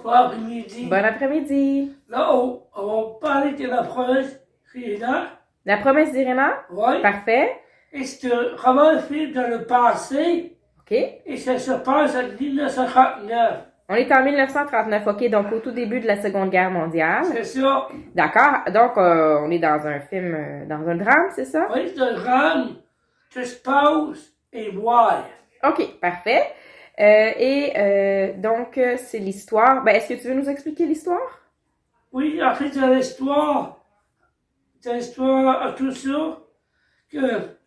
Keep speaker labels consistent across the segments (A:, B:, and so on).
A: bon après-midi.
B: Bon après-midi.
A: Là, on va parler de la promesse d'Irina.
B: La promesse d'Irina?
A: Oui.
B: Parfait.
A: Et c'est un roman film dans le passé.
B: OK.
A: Et ça se passe en 1939.
B: On est en 1939, OK, donc au tout début de la Seconde Guerre mondiale.
A: C'est ça.
B: D'accord, donc on est dans un film, dans un drame, c'est ça?
A: Oui, c'est un drame, suspense et noir.
B: OK, parfait. Donc, c'est l'histoire. Ben, est-ce que tu veux nous expliquer l'histoire?
A: Oui, en fait, c'est l'histoire à tout ça, que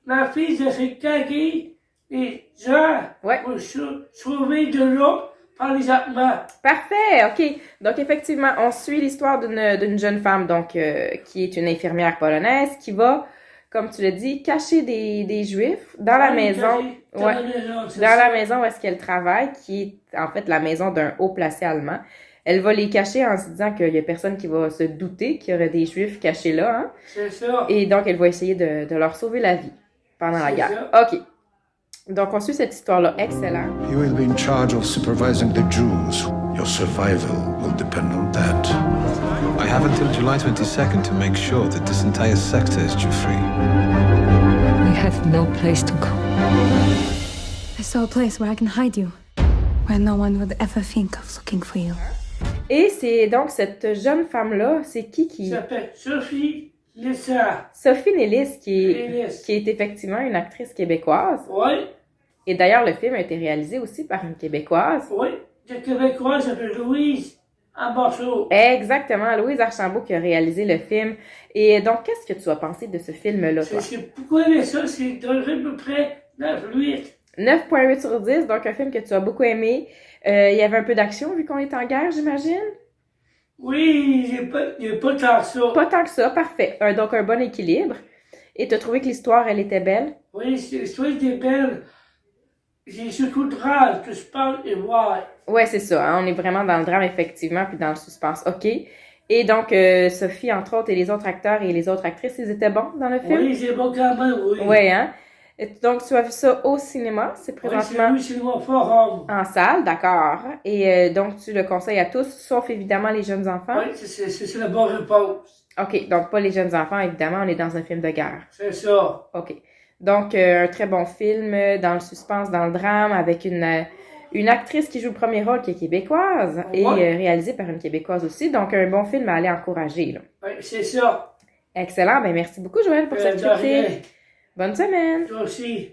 A: la fille se fait caguer les gens pour se sauver de l'eau par les Allemands.
B: Parfait, OK. Donc, effectivement, on suit l'histoire d'une jeune femme, donc, qui est une infirmière polonaise, qui va, comme tu l'as dit, cacher des Juifs dans la maison.
A: Dans la maison, c'est
B: dans
A: ça.
B: la maison où est-ce qu'elle travaille, qui est en fait la maison d'un haut placé allemand. Elle va les cacher en se disant qu'il y a personne qui va se douter qu'il y aurait des Juifs cachés là. Hein?
A: C'est ça.
B: Et donc, elle va essayer de leur sauver la vie pendant la guerre. OK. Donc, on suit cette histoire-là. Excellent.
C: You will be in charge of supervising the Jews. Your survival will depend on that.
D: I have until July 22nd to make sure that this entire sector is Jew-free.
E: We have no place to go. I saw a place where I can hide you, where no one would ever think of looking for you.
B: Et c'est donc cette jeune femme-là, c'est qui?
A: Elle s'appelle Sophie Lissa.
B: Sophie Nélis, qui
A: Nélis.
B: est effectivement une actrice québécoise.
A: Oui,
B: Et d'ailleurs, le film a été réalisé aussi par une Québécoise.
A: oui. La Québécoise s'appelle Louise Archambault.
B: Exactement, Louise Archambault qui a réalisé le film. Et donc, qu'est-ce que tu as pensé de ce film-là, toi?
A: J'ai beaucoup aimé ça, c'est donné à peu près 9-8.
B: 9,8 sur 10, donc un film que tu as beaucoup aimé. Il y avait un peu d'action vu qu'on est en guerre, j'imagine?
A: Oui, il n'y a pas tant que ça.
B: Pas tant que ça, parfait. Donc un bon équilibre. Et tu as trouvé que l'histoire, elle était belle?
A: Oui, l'histoire était belle. J'ai surtout le drame, que je parle et voir.
B: Ouais, c'est ça. Hein, on est vraiment dans le drame, effectivement, puis dans le suspense. OK. Et donc, Sophie, entre autres, et les autres acteurs et les autres actrices, ils étaient bons dans le film?
A: Oui, c'est bon quand même, oui.
B: Ouais, hein? Et donc, tu as vu ça au cinéma? C'est
A: Oui,
B: présentement
A: c'est le forum.
B: en salle, d'accord. Et donc, tu le conseilles à tous, sauf évidemment les jeunes enfants?
A: Oui, c'est la bonne réponse.
B: OK, donc pas les jeunes enfants, évidemment, on est dans un film de guerre.
A: C'est ça.
B: OK. Donc, un très bon film dans le suspense, dans le drame, avec une actrice qui joue le premier rôle qui est québécoise et réalisé par une Québécoise aussi. Donc, un bon film à aller encourager. Là.
A: Oui, c'est ça.
B: Excellent. Ben, merci beaucoup, Joël, pour cette
A: de rien.
B: critique. Bonne semaine.
A: Toi aussi.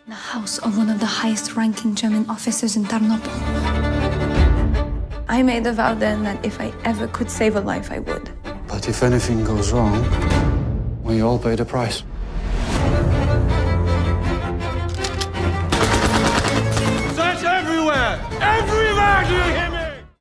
E: The house of one of the highest-ranking German officers in Tarnopol. I made a vow then that if I ever could save a life, I would.
C: But if anything goes wrong, we all pay the price.